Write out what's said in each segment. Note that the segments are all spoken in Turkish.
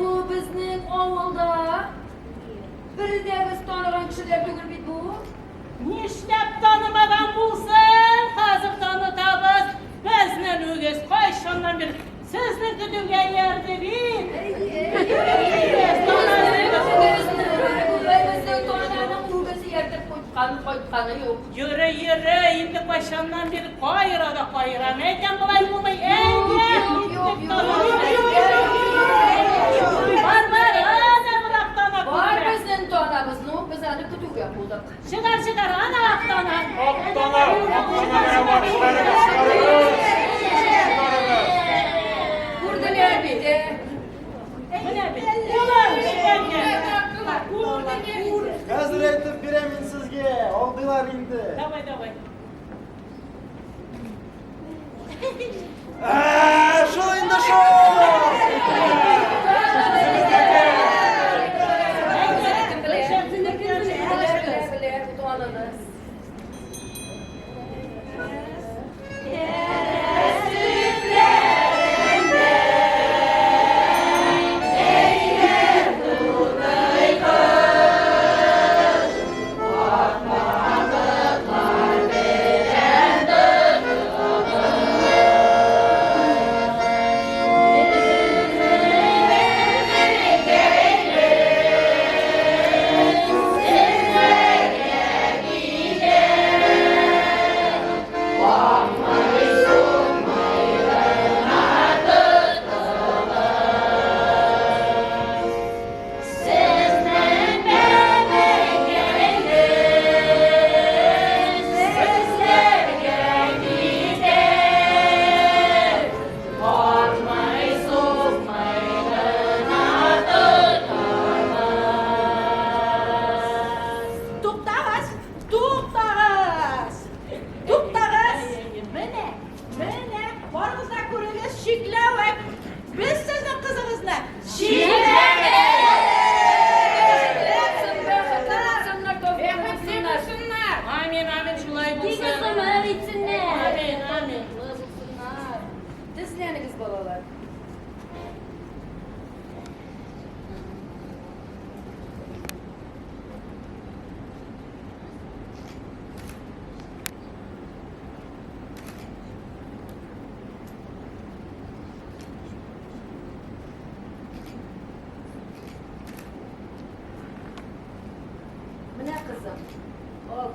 bu bizning ovulda birde biz tanıgan kişiler tugul bit bu. Nishlab tanımagan bulsan, hazır tanıtabız. Bizning ögez qayshandan beri sizning kutilgan yerde bit. Yürü, indi başından beri qayra. Neyken bulay bulmay, Var bizning tanabız, biz hali kutup yapıldık. Çıkar, ana aktana. Aktana başları Buradalar bidi. Hazır etip biremin sizge, oldular indi. Davay. Şo indi şo! Dizleriniz balalar. Bu ne kızım? Ol.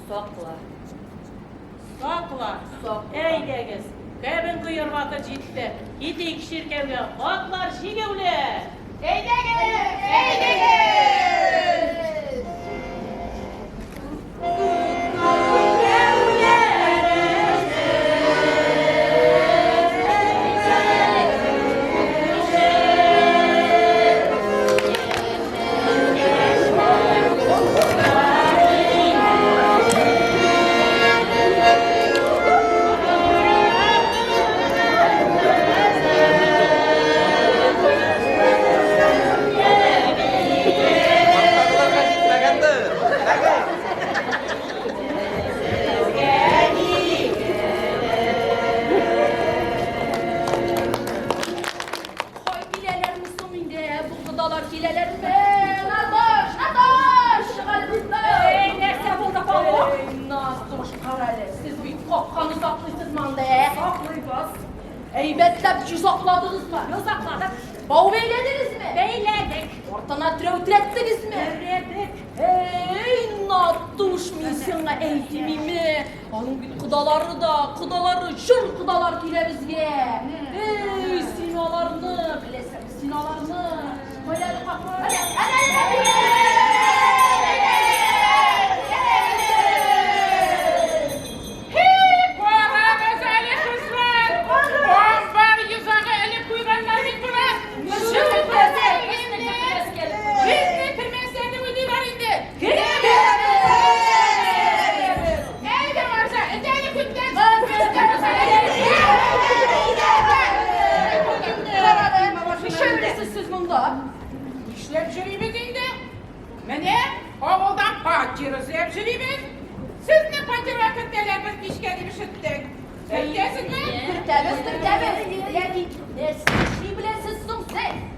Sokla. Sokla. Ey degez. Kebin kıyır vakı ciddi. Gidi kişirkevle. Otlar şigevle. Ey degez! Eybetlep şu sakladınız mı? Yok sakladık. Bağı beylediniz mi? Beyledik. Ortana trevtrettiniz mi? Devredik. Ey nattuş misyona eğitimimi. Onun bir kıdaları şır kıdalar kile bizge. Ey sinalarını, bilesem sinalarını. Hadi. Siz bunda. İşlep jürimiz indi. Mene oğuldan pakirız hep jürimiz. Siz ne pakir vakitlerimiz işkeni işittik. Öttesin mi? Türkler. Yani ne şey bilesiz sen.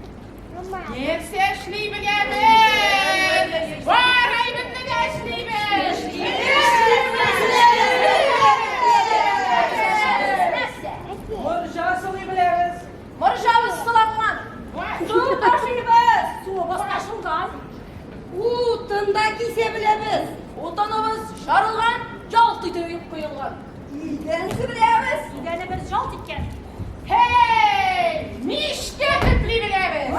Nerse eşliği bilemeyiz. Var ayıbını da eşliğimiz. Mırjasını biliriz. Marjamız sılanman. Su taşıyız. Su baslaşılgan. Utunda kesebiliriz. Utanımız şarılgan, jaltı döyüp koyulgan. İdensi biliriz. İdenimiz jalt iken. Hey! Mişke tüplü bilemeyiz.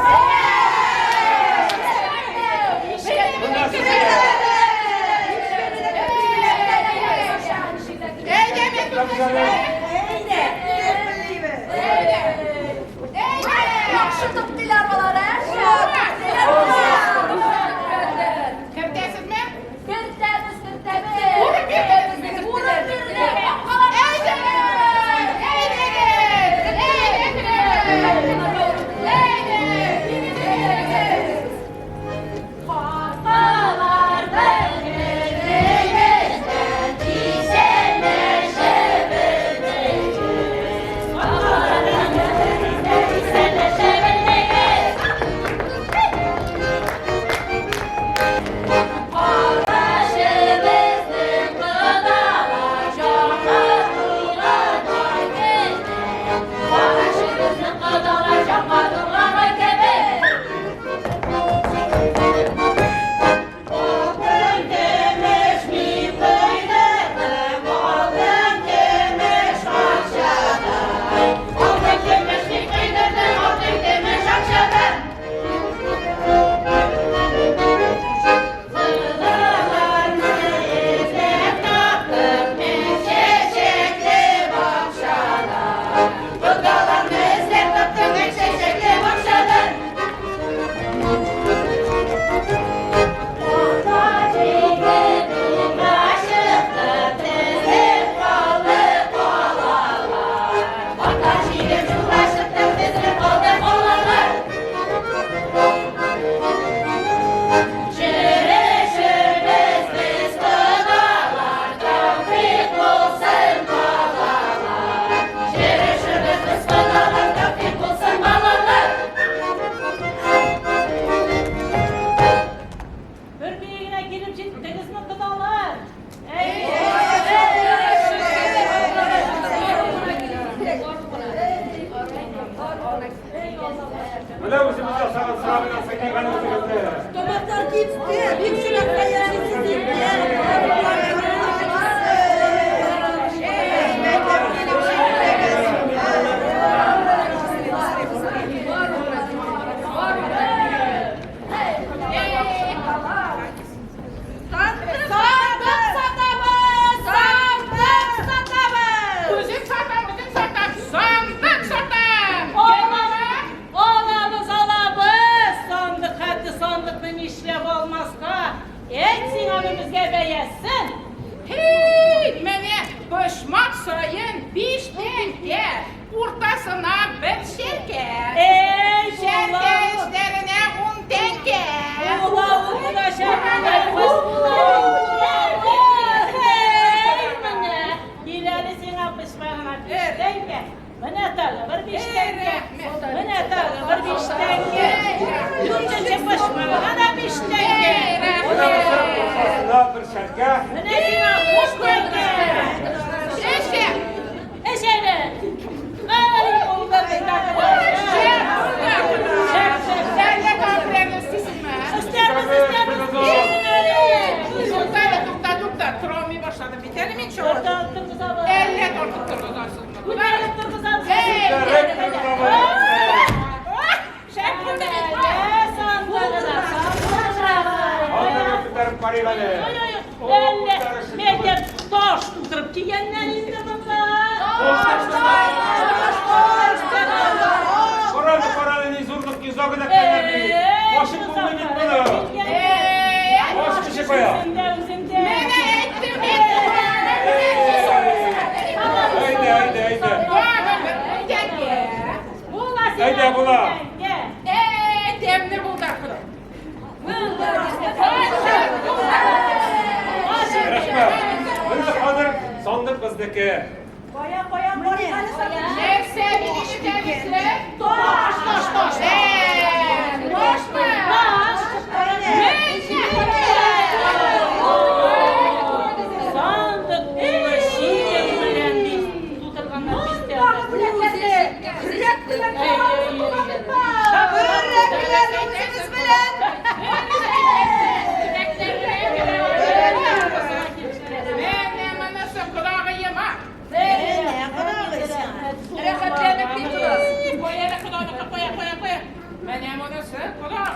Yaxşı tıptılar baları. Kırtesiz mi? Kırtemiz. Vurun bir. Vurun bir. Öyle misin biz de sana sıra bir nasıl ki kanımızı götürelim. Tabaklar gitti. Bir şurada yaşasın. Koşmak sayın bir şeker, ortasına bir şeker. Şeker işlerine un teker. Aslında bir şarkı. Koranın izurluk yüzoguna kenarını. Başım bulma git bunu. Baş kişi koya. Haydi. Haydi bula. Demni buldar kırım. Yarışma. Bunu hazır sandık bizdeki. Neyse bir işi temizle. Toş. anası kulağa.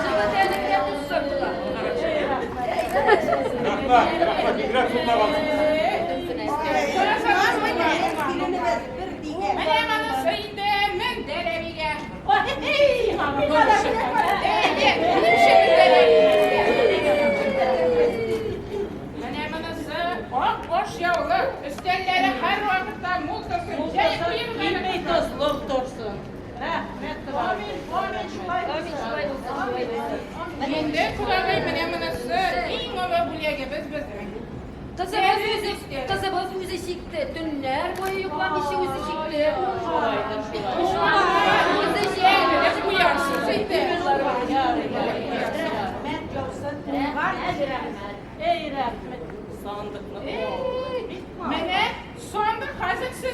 Çıkı terlik yapmışsın kula. Yakla, bir lira tutma bak. Menem anası indi, men dereviye. Menem anası boş yavru, üstelleri her vakitte multasın. Bilmeyi tosluk dursun. Rahmet Şimdi kulağım menem anası, in ova bulya gibi bizim. Kızı boz müzik çıktı. Dünler boyu yuklamış müzik çıktı. Bu yansız indi. Ey rahmet. Sandıklı. Mene sandık hazır size.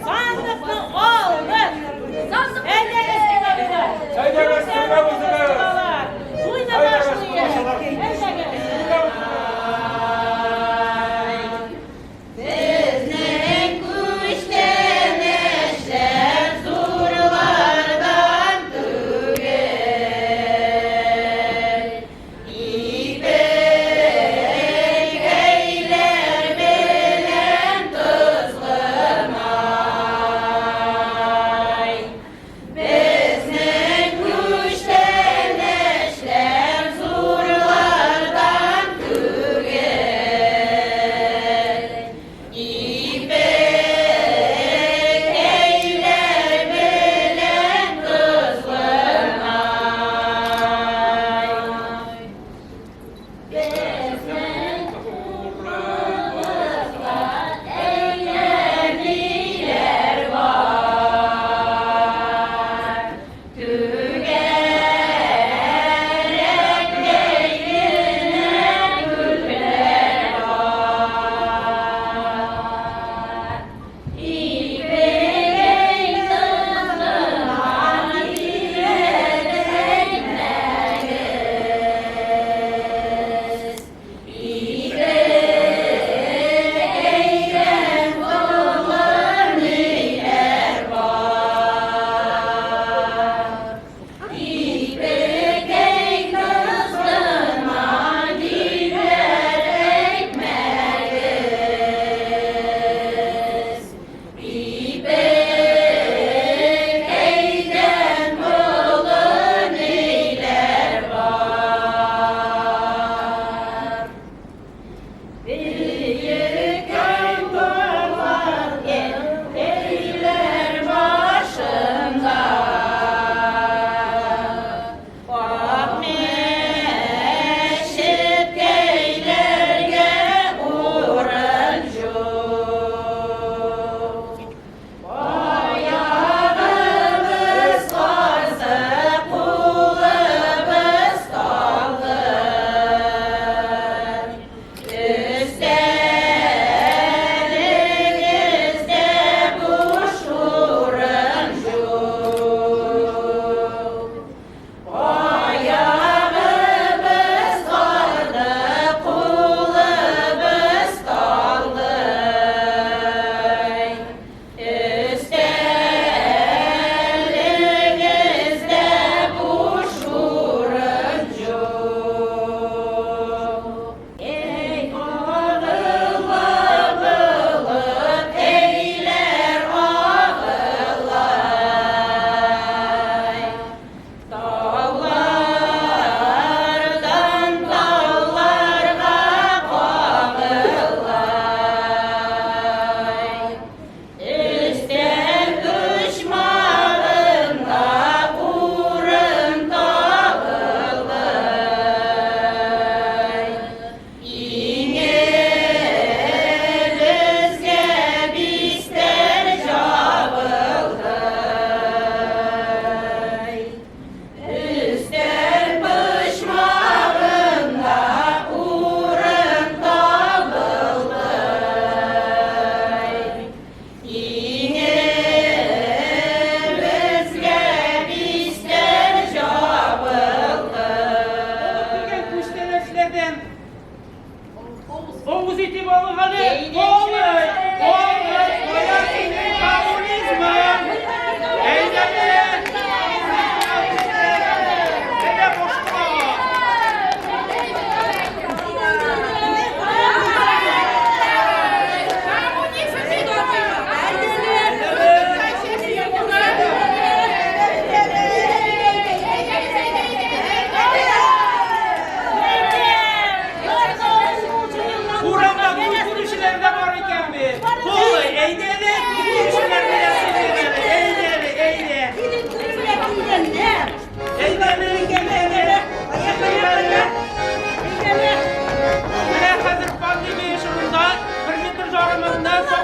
Sandıklı oldu. Sandık Elleriniz kınalılar. Elleriniz kınalılar. Suyla başlıyor. Elleriniz kınalılar. Elleriniz.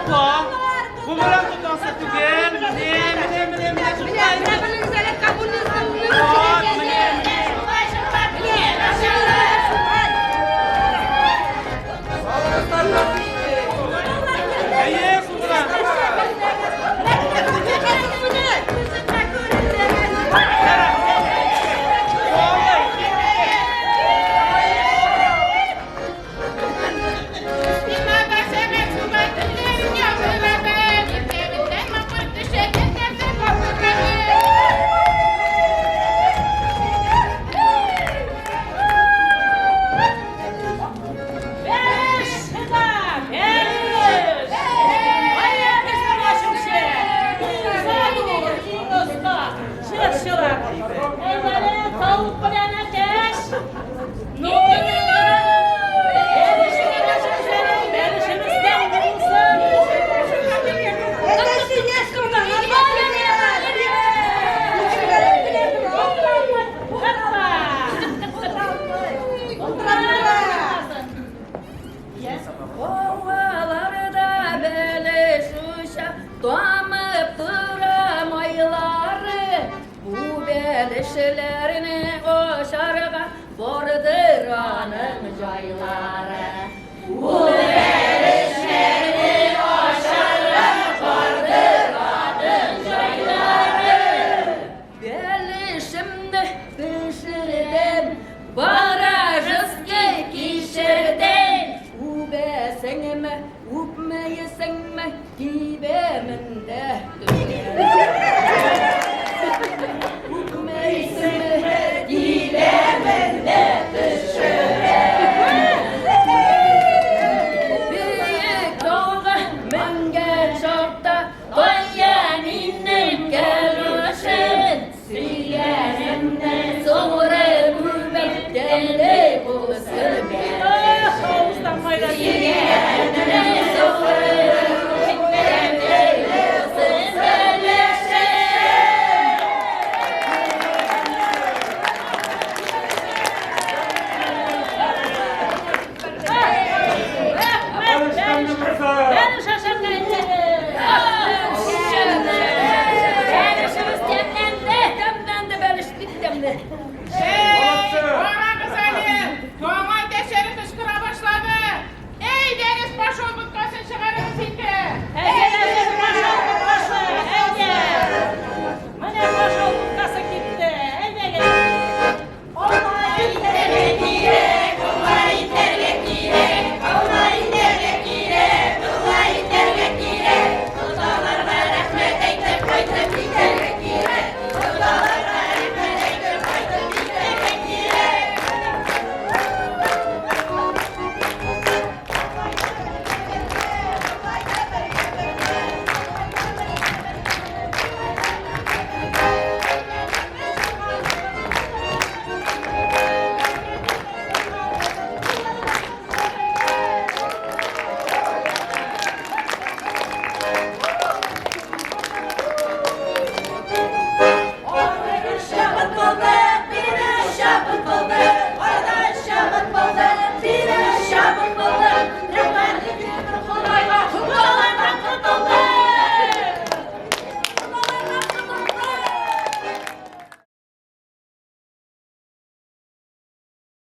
Hoppa! Bu bilan tutansa tugel. Mine tutayın. Aye, Sultan. Ovalarda belişuşa doğamıp duram ayları. Bu belişlerini o şarga bordıranın cayları. Bu